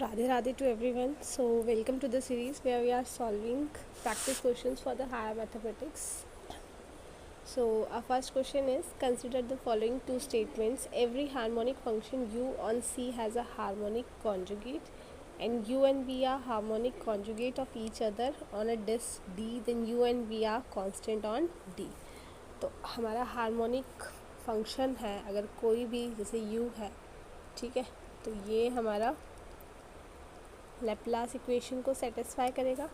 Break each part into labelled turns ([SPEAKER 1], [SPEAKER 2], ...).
[SPEAKER 1] Radhe Radhe to everyone. So welcome to the series where we are solving practice questions for the higher mathematics. So our first question is, consider the following two statements. Every harmonic function u on C has a harmonic conjugate and u and v are harmonic conjugate of each other on a disk D, then u and v are constant on D. तो हमारा harmonic function है, अगर कोई भी जैसे u है, ठीक है, तो ये हमारा लैप्लास इक्वेशन को सेटिस्फाई करेगा,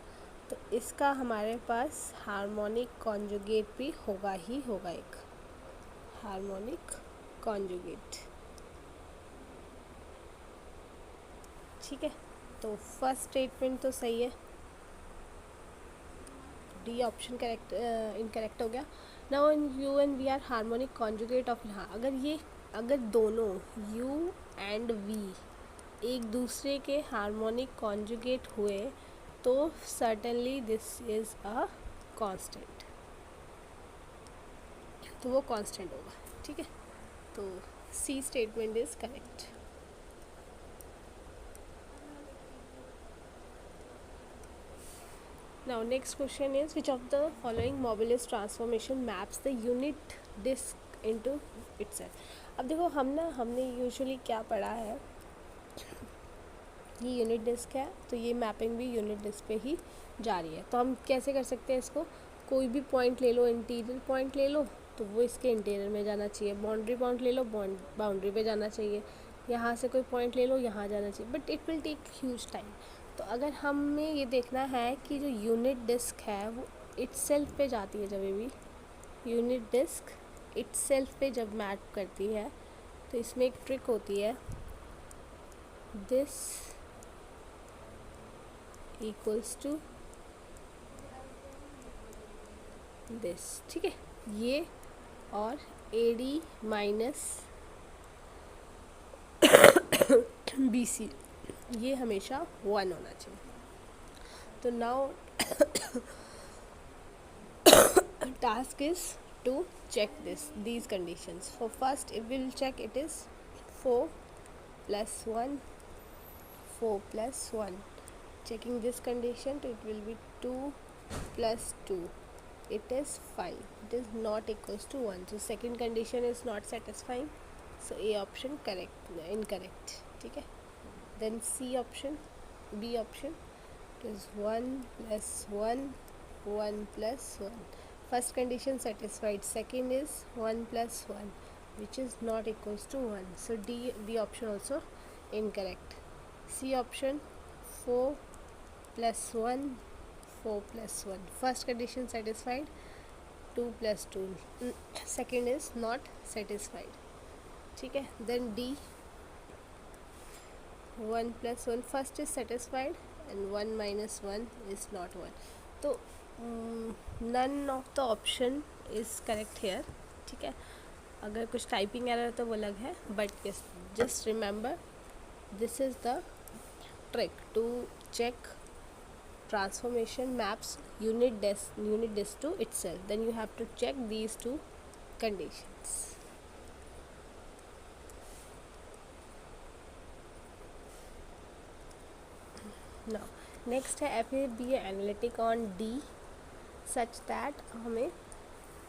[SPEAKER 1] तो इसका हमारे पास हार्मोनिक कॉन्जुगेट भी होगा ही होगा, एक हार्मोनिक कॉन्जुगेट। ठीक है, तो फर्स्ट स्टेटमेंट तो सही है, डी ऑप्शन करेक्ट इनकरेक्ट हो गया। Now in u and v are harmonic conjugate of, हाँ अगर दोनों यू एंड वी एक दूसरे के हार्मोनिक कॉन्जुगेट हुए तो certainly this is a constant, तो वो कांस्टेंट होगा। ठीक है, तो C statement is correct. Now next question is, which of the following Mobius transformation maps the unit disk into itself. अब देखो हमने यूजुअली क्या पढ़ा है, ये यूनिट डिस्क है तो ये मैपिंग भी यूनिट डिस्क पे ही जा रही है। तो हम कैसे कर सकते हैं इसको, कोई भी पॉइंट ले लो, इंटीरियर पॉइंट ले लो तो वो इसके इंटीरियर में जाना चाहिए, बाउंड्री पॉइंट ले लो बाउंड्री पे जाना चाहिए, यहाँ से कोई पॉइंट ले लो यहाँ जाना चाहिए, but it will take huge time. तो अगर हमें ये देखना है कि जो यूनिट डिस्क है वो इटसेल्फ पे जाती है, जब भी यूनिट डिस्क इटसेल्फ पे जब मैप करती है तो इसमें एक ट्रिक होती है, दिस इक्वल्स टू दिस। ठीक है, ये और A D minus B C ये हमेशा 1 होना चाहिए। तो now task is to check these conditions. For first it will check, it is 4 plus 1 4 plus 1, checking this condition, so it will be 2 plus 2, it is 5, it is not equals to 1, so second condition is not satisfying, so A option incorrect. ठीक है, then C option, B option, it is 1 plus 1 1 plus 1, first condition satisfied, second is 1 plus 1 which is not equals to 1, so B option also incorrect. C option, 4 plus 1 4 plus 1, first condition satisfied, 2 plus 2, second is not satisfied. ठीक है, then D, 1 plus 1, first is satisfied and 1 minus 1 is not 1, तो none of the option is correct here. ठीक है, अगर कुछ typing error तो वो अलग है, but yes just remember this is the trick to check transformation maps unit disk to itself, then you have to check these two conditions. Now next है F A B analytic on D such that हमें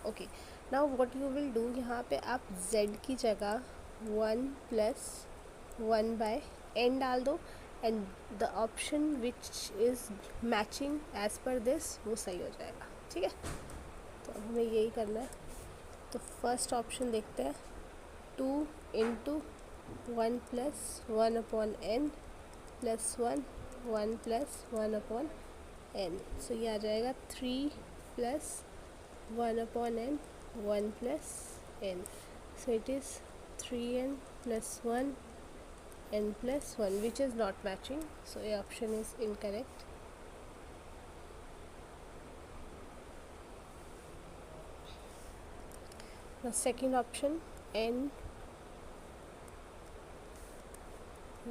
[SPEAKER 1] okay. Now what you will do, यहाँ पे आप z की जगह 1 plus 1 by n डाल दो and the option which is matching as पर दिस वो सही हो जाएगा। ठीक है, तो हमें यही करना है। तो फर्स्ट ऑप्शन देखते हैं, 2 into 1 plus 1 upon n plus 1 1 plus 1 upon n, सो ये आ जाएगा 3 plus 1 upon n 1 plus n, so it is 3n plus 1 n plus 1 which is not matching, so A option is incorrect. The second option, n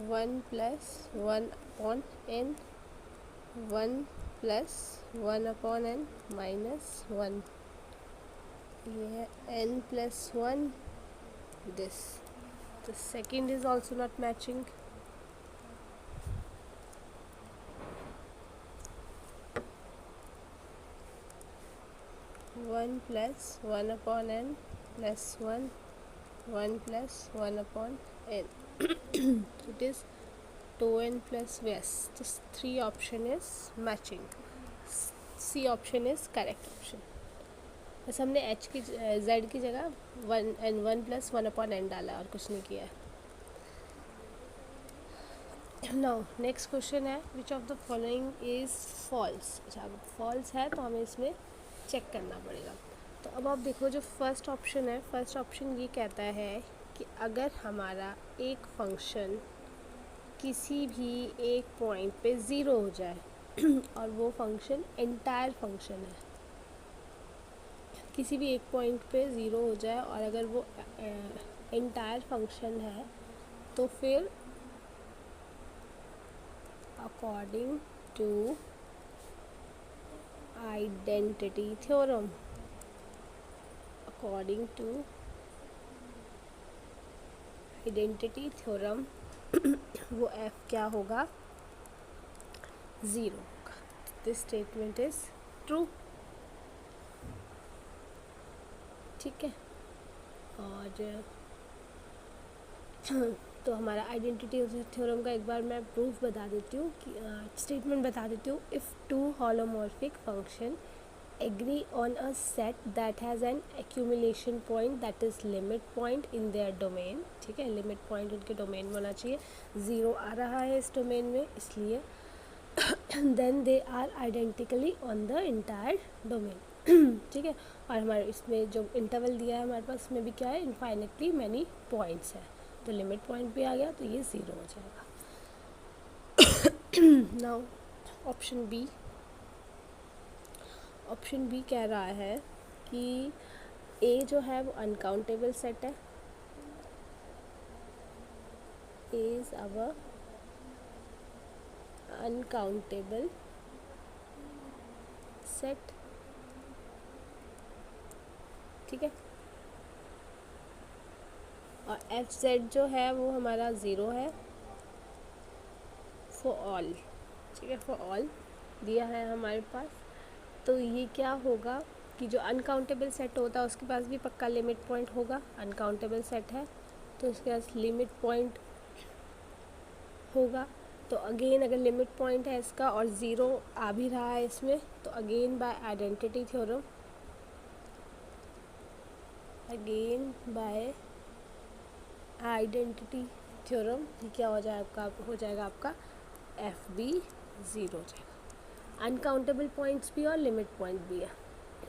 [SPEAKER 1] 1 plus 1 upon n 1 plus 1 upon n minus 1, ये है n plus 1 this, the second is also not matching, 1 plus 1 upon n plus 1 1 plus 1 upon n. It is 2n plus yes. This 3 option is matching. C option is correct option. बस हमने h की z की जगह 1 plus 1 upon n डाला और कुछ नहीं किया है. नाउ नेक्स्ट क्वेश्चन है which of the following is false. अच्छा, अगर फॉल्स है तो हमें इसमें चेक करना पड़ेगा. तो अब आप देखो जो फर्स्ट ऑप्शन है, फर्स्ट ऑप्शन ये कहता है कि अगर हमारा एक फंक्शन किसी भी एक पॉइंट पे ज़ीरो हो जाए और वो फंक्शन एंटायर फंक्शन है, किसी भी एक पॉइंट पे ज़ीरो हो जाए और अगर वो एंटायर फंक्शन है तो फिर according to identity theorem, according to identity theorem वो f क्या होगा, ज़ीरो होगा. This statement is true. ठीक है. और तो हमारा आइडेंटिटी थ्योरम का एक बार मैं प्रूफ बता देती हूँ कि स्टेटमेंट बता देती हूँ. If two holomorphic function agree on a set that has an accumulation point that is limit point in their domain. ठीक है, लिमिट पॉइंट उनके डोमेन में होना चाहिए. ज़ीरो आ रहा है इस डोमेन में इसलिए then they are identically on the entire domain. ठीक है. और हमारे इसमें जो इंटरवल दिया है हमारे पास, इसमें भी क्या है, इनफाइनेटली मैनी पॉइंट्स है. तो लिमिट पॉइंट भी आ गया तो ये ज़ीरो हो जाएगा. Now option B. Option B कह रहा है कि ए जो है वो अनकाउंटेबल सेट है. A is our uncountable set. ठीक है. और एफ जेड जो है वो हमारा ज़ीरो है फॉर ऑल. ठीक है, फॉर ऑल दिया है हमारे पास. तो ये क्या होगा कि जो अनकाउंटेबल सेट होता है उसके पास भी पक्का लिमिट पॉइंट होगा. अनकाउंटेबल सेट है तो उसके पास लिमिट पॉइंट होगा. तो अगेन अगर लिमिट पॉइंट है इसका और ज़ीरो आ भी रहा है इसमें, तो again by identity theorem, again by identity theorem ये क्या हो जाएगा आपका एफ बी ज़ीरो हो जाएगा. अनकाउंटेबल पॉइंट्स भी और लिमिट पॉइंट भी है.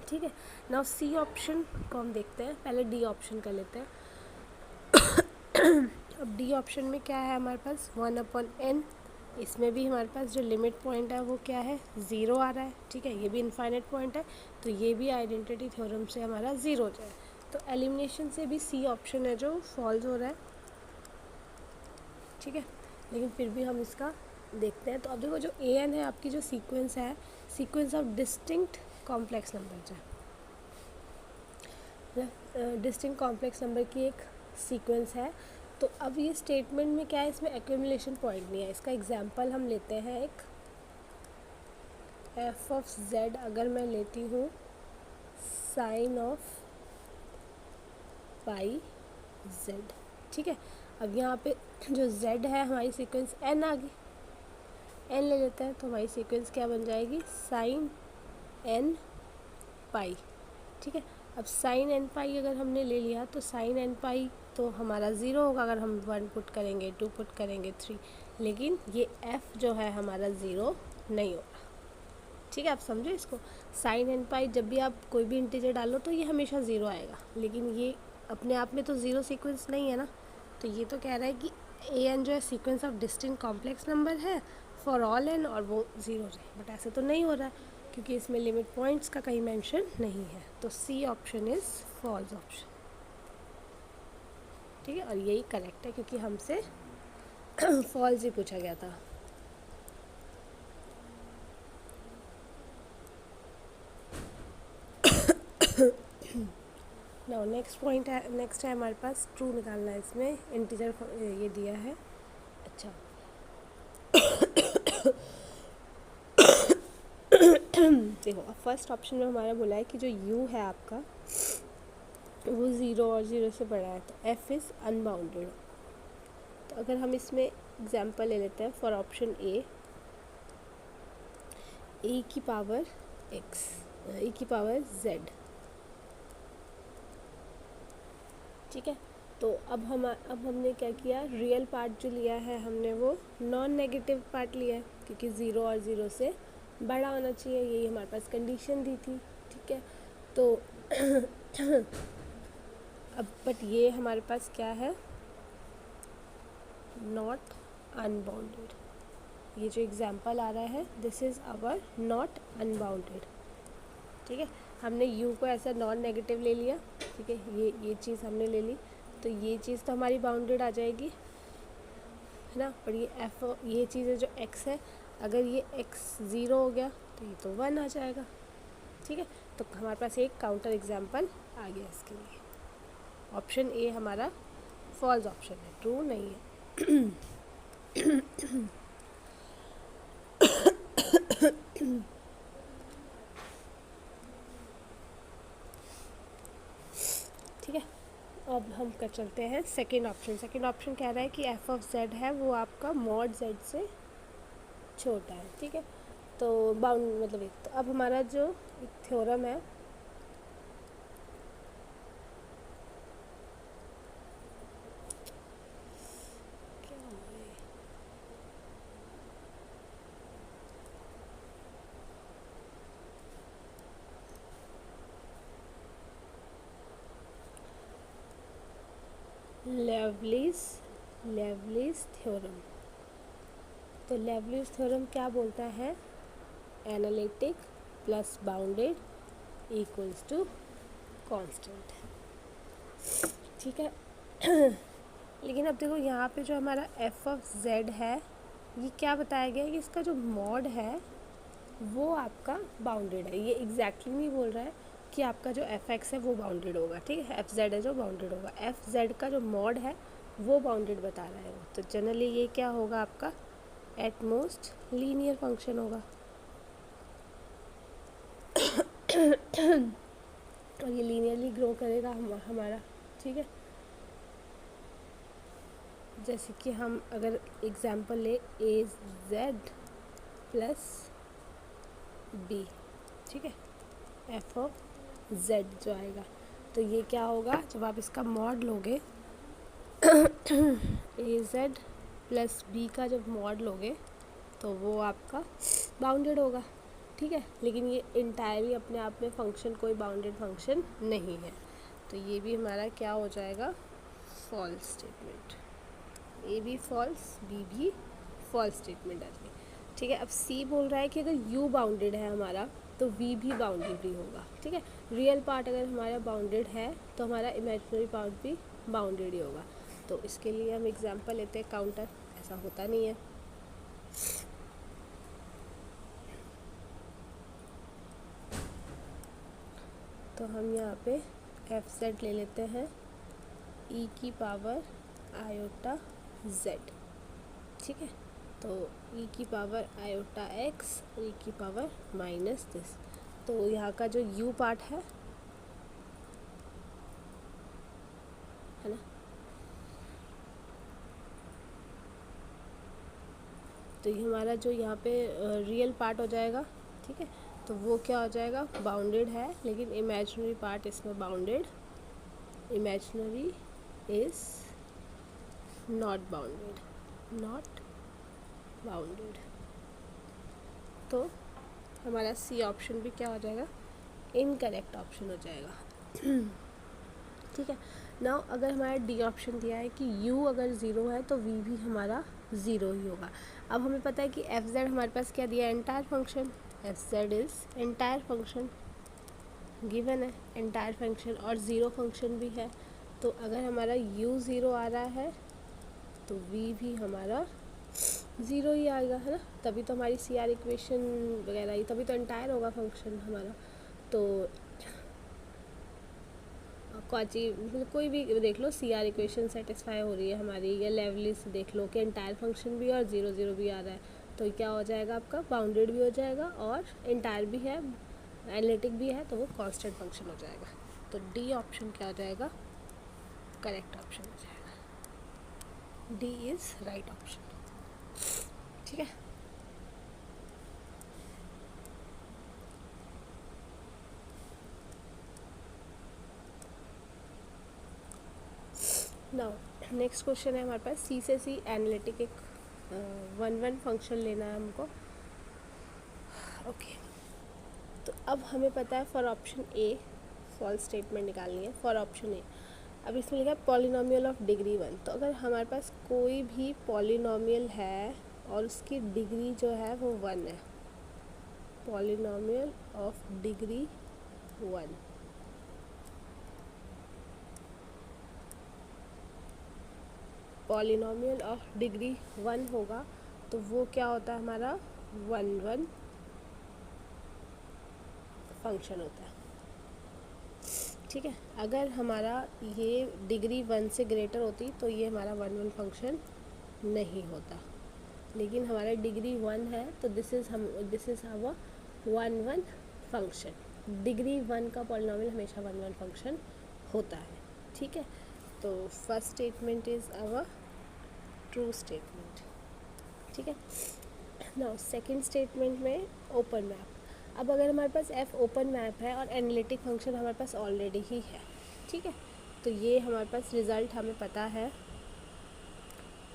[SPEAKER 1] ठीक है. नाउ सी ऑप्शन को हम देखते हैं. पहले डी ऑप्शन कर लेते हैं. अब डी ऑप्शन में क्या है हमारे पास, 1 अपॉन n. इसमें भी हमारे पास जो लिमिट पॉइंट है वो क्या है, ज़ीरो आ रहा है. ठीक है, ये भी इनफाइनाइट पॉइंट है तो ये भी आइडेंटिटी थ्योरम से हमारा ज़ीरो हो जाए. तो एलिमिनेशन से भी सी ऑप्शन है जो फॉल्स हो रहा है. ठीक है, लेकिन फिर भी हम इसका देखते हैं. तो अब देखो जो ए एन है आपकी जो सीक्वेंस है, sequence of distinct complex number है, डिस्टिंक्ट कॉम्प्लेक्स नंबर की एक सीक्वेंस है. तो अब ये स्टेटमेंट में क्या है, इसमें एक्यूमुलेशन पॉइंट नहीं है. इसका एग्जांपल हम लेते हैं एक एफ ऑफ जेड. अगर मैं लेती हूँ साइन ऑफ पाई जेड. ठीक है. अब यहाँ पे जो z है हमारी सीक्वेंस n आ गई, n ले लेते हैं तो हमारी सीक्वेंस क्या बन जाएगी, साइन n पाई. ठीक है. अब साइन n पाई अगर हमने ले लिया तो साइन n पाई तो हमारा ज़ीरो होगा अगर हम 1 पुट करेंगे, 2 पुट करेंगे, 3. लेकिन ये f जो है हमारा ज़ीरो नहीं होगा. ठीक है, आप समझो इसको. साइन n पाई जब भी आप कोई भी इंटीजर डालो तो ये हमेशा ज़ीरो आएगा, लेकिन ये अपने आप में तो ज़ीरो सीक्वेंस नहीं है ना. तो ये तो कह रहा है कि ए एन जो है sequence of distinct complex number है फॉर ऑल एन और वो ज़ीरो है. बट ऐसे तो नहीं हो रहा है क्योंकि इसमें लिमिट पॉइंट्स का कहीं मेंशन नहीं है. तो C option is false option. ठीक है, और यही करेक्ट है क्योंकि हमसे फॉल्स ही पूछा गया था. नाउ नेक्स्ट पॉइंट है, नेक्स्ट है हमारे पास ट्रू निकालना है. इसमें इंटीजर ये दिया है. अच्छा देखो अब फर्स्ट ऑप्शन में हमारा बोला है कि जो u है आपका वो 0 और 0 से बड़ा है, तो f इज़ अनबाउंडेड। तो अगर हम इसमें एग्जांपल ले लेते हैं फॉर ऑप्शन ए की पावर x, e की पावर z, ठीक है। तो अब हमने क्या किया, रियल पार्ट जो लिया है हमने वो नॉन नेगेटिव पार्ट लिया है, क्योंकि 0 और 0 से बड़ा होना चाहिए, यही हमारे पास कंडीशन दी थी, ठीक है। तो अब बट ये हमारे पास क्या है, नॉट अनबाउंडेड। ये जो एग्जांपल आ रहा है this is our not unbounded, ठीक है। हमने u को ऐसा नॉन नेगेटिव ले लिया, ठीक है, ये चीज़ हमने ले ली, तो ये चीज़ तो हमारी बाउंडेड आ जाएगी, है ना। पर ये चीज़ है जो x है, अगर ये x 0 हो गया तो ये तो 1 आ जाएगा, ठीक है। तो हमारे पास एक काउंटर एग्जांपल आ गया इसके लिए। ऑप्शन ए हमारा फॉल्स ऑप्शन है, ट्रू नहीं है। ठीक है, अब हम कर चलते हैं सेकेंड ऑप्शन। सेकेंड ऑप्शन कह रहा है कि एफ ऑफ जेड है वो आपका मॉड जेड से छोटा है, ठीक है। तो बाउंड मतलब एक, तो अब हमारा जो थ्योरम है लेवलिस थ्योरम। तो लेवलिस थ्योरम क्या बोलता है, analytic plus bounded equals to constant, ठीक है। लेकिन अब देखो यहाँ पे जो हमारा एफ ऑफ जेड है ये क्या बताया गया है कि इसका जो मॉड है वो आपका बाउंडेड है। ये एग्जैक्टली नहीं बोल रहा है कि आपका जो एफ एक्स है वो बाउंडेड होगा, ठीक है, एफ जेड है जो बाउंडेड होगा, एफ जेड का जो मॉड है वो बाउंडेड बता रहा है वो। तो जनरली ये क्या होगा आपका एट मोस्ट लीनियर फंक्शन होगा। और ये लीनियरली ग्रो करेगा हमारा, ठीक है। जैसे कि हम अगर एग्जांपल ले ए जेड प्लस बी, ठीक है, एफ ऑफ जेड जो आएगा, तो ये क्या होगा जब आप इसका मॉड लोगे ए जेड प्लस बी का जब मॉड लोगे तो वो आपका बाउंडेड होगा, ठीक है। लेकिन ये इंटायरली अपने आप में फंक्शन कोई बाउंडेड फंक्शन नहीं है, तो ये भी हमारा क्या हो जाएगा, फॉल्स स्टेटमेंट। ए भी फॉल्स, बी भी फॉल्स स्टेटमेंट आ जाएगी, ठीक है। अब सी बोल रहा है कि अगर यू बाउंडेड है हमारा तो वी भी बाउंडेड ही होगा, ठीक है। रियल पार्ट अगर हमारा बाउंडेड है तो हमारा इमेजिनरी पार्ट भी बाउंडेड ही होगा। तो इसके लिए हम एग्जांपल लेते हैं काउंटर, ऐसा होता नहीं है। तो हम यहाँ पे एफ जेड ले लेते हैं ई की पावर आयोटा जेड, ठीक है। तो ई की पावर आयोटा एक्स, ई की पावर माइनस दिस। तो यहाँ का जो यू पार्ट है ना, तो ये हमारा जो यहाँ पे रियल पार्ट हो जाएगा, ठीक है। तो वो क्या हो जाएगा, बाउंडेड है, लेकिन इमेजिनरी पार्ट इसमें bounded, imaginary is not bounded, not bounded. तो हमारा सी ऑप्शन भी क्या हो जाएगा, इनकरेक्ट ऑप्शन हो जाएगा। ठीक है। नाउ अगर हमारा डी ऑप्शन दिया है कि u अगर ज़ीरो है तो v भी हमारा ज़ीरो ही होगा। अब हमें पता है कि एफ जेड हमारे पास क्या दिया है, entire function, F Z is entire function given है, एंटायर फंक्शन और ज़ीरो फंक्शन भी है। तो अगर हमारा u ज़ीरो आ रहा है तो v भी हमारा ज़ीरो ही आएगा, है ना। तभी तो हमारी सी आर इक्वेशन वगैरह ही, तभी तो एंटायर होगा फंक्शन हमारा। तो क्वाची मतलब कोई भी देख लो, सी आर इक्वेशन सेटिस्फाई हो रही है हमारी, या लेवलिस देख लो कि एंटायर फंक्शन भी और ज़ीरो ज़ीरो भी आ रहा है, तो क्या हो जाएगा आपका, बाउंडेड भी हो जाएगा और इंटायर भी है, एनालिटिक भी है, तो वो कांस्टेंट फंक्शन हो जाएगा। तो डी ऑप्शन क्या हो जाएगा, करेक्ट ऑप्शन हो जाएगा। D is right option. ठीक है, नाउ नेक्स्ट क्वेश्चन है हमारे पास, सी से सी एनालिटिक एक वन फंक्शन लेना है हमको। ओके, तो अब हमें पता है for option A false statement निकालनी है। फॉर ऑप्शन ए, अब इसमें लिखा है पॉलिनोमियल ऑफ डिग्री 1। तो अगर हमारे पास कोई भी पॉलिनोमियल है और उसकी डिग्री जो है वो 1 है, polynomial of degree 1, polynomial of degree 1 होगा तो वो क्या होता है हमारा, 1 फंक्शन होता है। ठीक है, अगर हमारा ये डिग्री 1 से ग्रेटर होती तो ये हमारा 1 फंक्शन नहीं होता, लेकिन हमारा डिग्री 1 है तो this is our 1 function. Degree 1 का पॉलिनोमियल हमेशा 1 फंक्शन होता है। ठीक है, तो first statement is our true statement. ठीक है, नाउ सेकंड स्टेटमेंट में ओपन मैप। अब अगर हमारे पास एफ ओपन मैप है और एनालिटिक फंक्शन हमारे पास ऑलरेडी ही है, ठीक है, तो ये हमारे पास रिज़ल्ट हमें पता है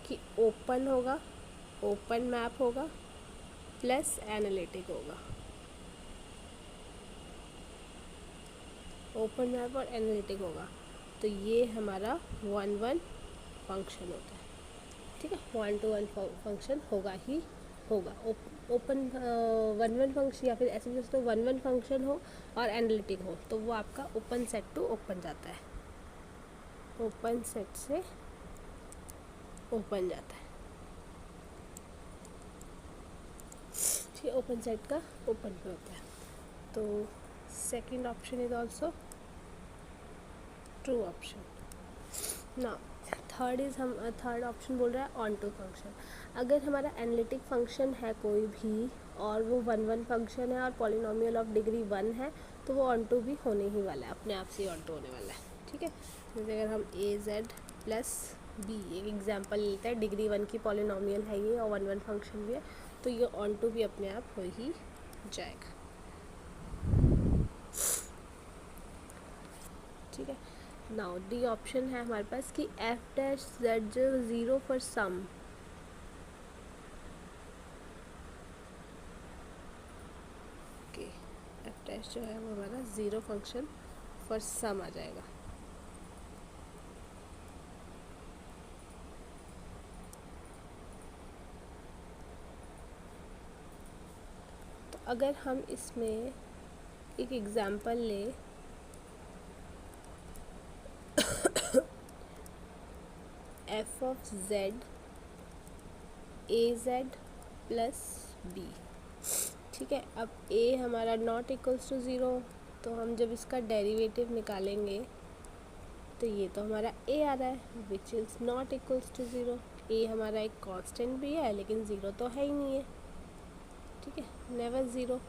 [SPEAKER 1] कि ओपन होगा, ओपन मैप होगा प्लस एनालिटिक होगा। ओपन मैप और एनालिटिक होगा तो ये हमारा 1 फंक्शन होता है। ठीक है, 1 to 1 फंक्शन होगा ही होगा। ओपन 1 फंक्शन, या फिर ऐसे भी तो 1 फंक्शन हो और एनालिटिक हो तो वो आपका ओपन सेट टू ओपन जाता है, ओपन सेट से ओपन जाता है। ठीक, ओपन सेट का ओपन पे होता है। तो second option is also true option. ना थर्ड ऑप्शन बोल रहा है ऑन टू फंक्शन। अगर हमारा एनालिटिक फंक्शन है कोई भी और वो 1 फंक्शन है और पॉलिनोमियल ऑफ डिग्री 1 है तो वो ऑन टू भी होने ही वाला है, अपने आप से ऑन टू होने वाला है। ठीक है, जैसे अगर हम ए जेड प्लस बी एक एग्जांपल लेते हैं, डिग्री 1 की पॉलिनोमियल है ये और 1 फंक्शन भी है तो ये ऑन टू भी अपने आप हो ही जाएगा। ठीक है, नाउ डी ऑप्शन है हमारे पास कि एफ डैश जेड जो 0 for some, okay, F dash जो है वो हमारा 0 फंक्शन फॉर सम आ जाएगा। तो अगर हम इसमें एक एग्जांपल ले, F of Z A Z plus B. ठीक है, अब ए हमारा नॉट इक्वल्स टू 0 तो हम जब इसका डेरिवेटिव निकालेंगे तो ये तो हमारा ए आ रहा है which is not equals to 0। A हमारा एक कांस्टेंट भी है लेकिन 0 तो है ही नहीं है। ठीक है, नेवर 0।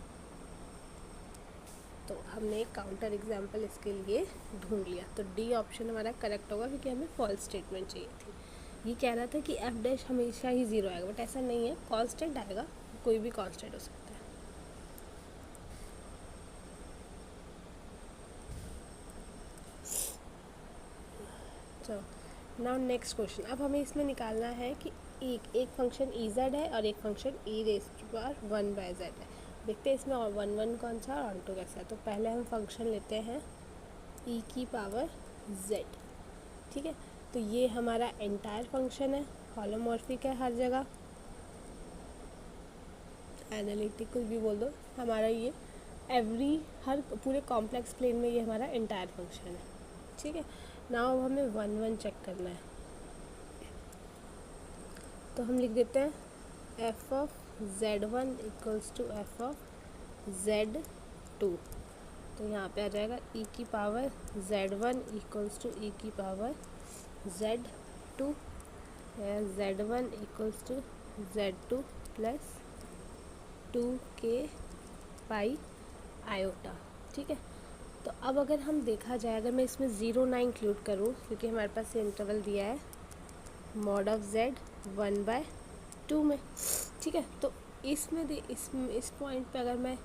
[SPEAKER 1] तो हमने एक काउंटर एग्जांपल इसके लिए ढूंढ लिया। तो डी ऑप्शन हमारा करेक्ट होगा क्योंकि हमें फॉल्स स्टेटमेंट चाहिए थी। ये कह रहा था कि एफ डैश हमेशा ही 0 आएगा, बट ऐसा नहीं है, कांस्टेंट आएगा, कोई भी कांस्टेंट हो सकता है। चलो नाउ नेक्स्ट क्वेश्चन। अब हमें इसमें निकालना है कि एक फंक्शन ई जेड है और एक function E raise to power 1 by Z है। देखते हैं इसमें 1 कौन सा और ऑन टू कैसा है। तो पहले हम फंक्शन लेते हैं ई की पावर जेड। ठीक है, तो ये हमारा एंटायर फंक्शन है, हॉलोमॉर्फिक है हर जगह, एनालिटिक कुछ भी बोल दो, हमारा ये हर पूरे कॉम्प्लेक्स प्लेन में ये हमारा एंटायर फंक्शन है। ठीक है, नाउ हमें 1 चेक करना है तो हम लिख देते हैं F of z1 equals to F of z2। तो यहाँ पे आ जाएगा e की power z1 equals to e की power z2, z1 equals to z2 plus 2k pi iota. ठीक है, तो अब अगर हम देखा जाए, अगर मैं इसमें 0 ना इंक्लूड करूँ, क्योंकि हमारे पास ये इंटरवल दिया है मॉड ऑफ z 1/2 में। ठीक है, तो इसमें इस पॉइंट पे अगर मैं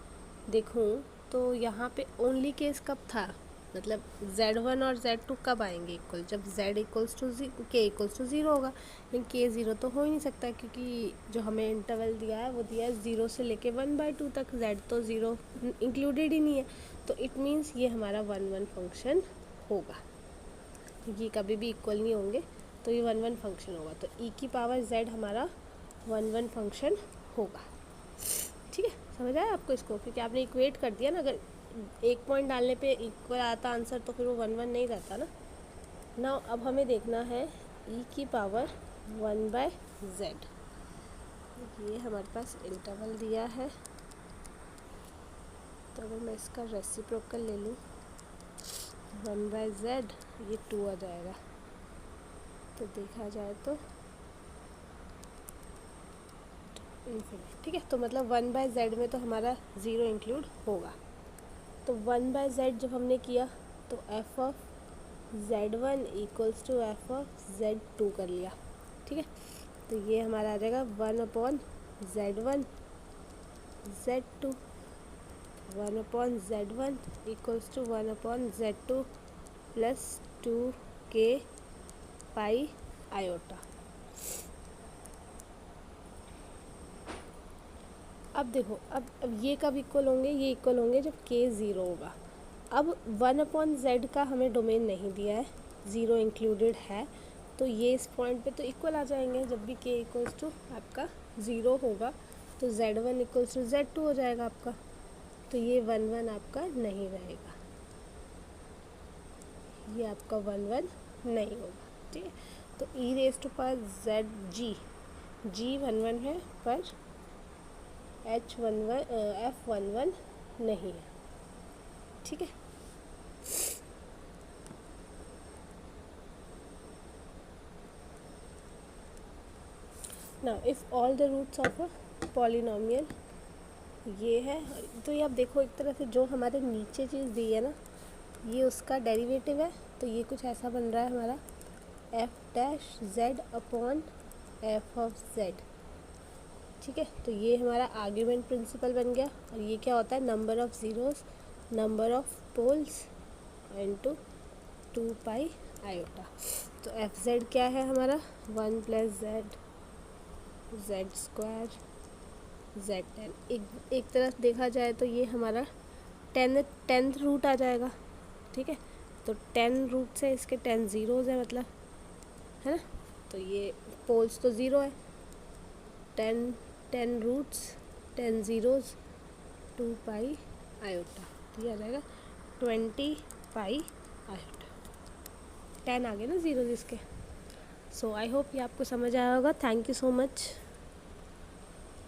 [SPEAKER 1] देखूँ तो यहाँ पे ओनली केस कब था, मतलब z1 और z2 कब आएंगे इक्वल, जब z equals to k equals to 0 होगा। लेकिन k 0 तो हो ही नहीं सकता, क्योंकि जो हमें इंटरवल दिया है वो दिया है 0 से लेके 1/2 तक, z तो 0 इंक्लूडेड ही नहीं है, तो इट मीन्स ये हमारा 1 1 फंक्शन होगा। ये कभी भी इक्वल नहीं होंगे, तो ये 1 1 फंक्शन होगा। तो e की पावर z हमारा 1 1 फंक्शन होगा। ठीक है, समझ आया आपको इसको, क्योंकि आपने इक्वेट कर दिया ना, अगर एक पॉइंट डालने पे इक्वल आता आंसर तो फिर वो 1 1 नहीं रहता ना। नाउ अब हमें देखना है e की पावर 1/z। ये हमारे पास इंटरवल दिया है, तो अगर मैं इसका रेसिप्रोकल ले लूँ 1/z, ये 2 आ जाएगा। तो देखा जाए तो इन्फिनिट। ठीक है, तो मतलब 1/z में तो हमारा 0 इंक्लूड होगा। तो 1/z जब हमने किया तो f of z1 equals to f of z2 कर लिया। ठीक है, तो ये हमारा आ जाएगा 1/z1 z2, 1/z1 equals to 1/z2 plus 2k pi iota. अब देखो, अब ये कब इक्वल होंगे, ये इक्वल होंगे जब k 0 होगा। अब 1/z का हमें डोमेन नहीं दिया है, 0 इंक्लूडेड है, तो ये इस पॉइंट पे तो इक्वल आ जाएंगे। जब भी k इक्वल्स टू आपका 0 होगा तो z1 इक्वल्स टू z2 हो जाएगा आपका, तो ये 1 1 आपका नहीं रहेगा, ये आपका 1 1 नहीं होगा। ठीक है, तो e raise to power z g 1 1 है, पर f11 नहीं है। ठीक है, now if all the roots of a polynomial ये है, तो ये आप देखो एक तरह से जो हमारे नीचे चीज़ दी है ना, ये उसका डेरिवेटिव है, तो ये कुछ ऐसा बन रहा है हमारा f' upon f of z। ठीक है, तो ये हमारा आर्ग्यूमेंट प्रिंसिपल बन गया, और ये क्या होता है, number of zeros number of poles into 2 pi iota. तो एफ जेड क्या है हमारा 1 प्लस जेड स्क्वायर z10। एक तरफ देखा जाए तो ये हमारा 10th रूट आ जाएगा। ठीक है, तो 10 रूट से इसके 10 ज़ीरोज़ है, मतलब है ना, तो ये पोल्स तो ज़ीरो है, 10 रूट्स 10 ज़ीरोज़ 2 पाई आयोटा, तो ये आ जाएगा 20 पाई आयोटा। 10 आ गए ना ज़ीरोज़ इसके। सो आई होप ये आपको समझ आया होगा। Thank you so much.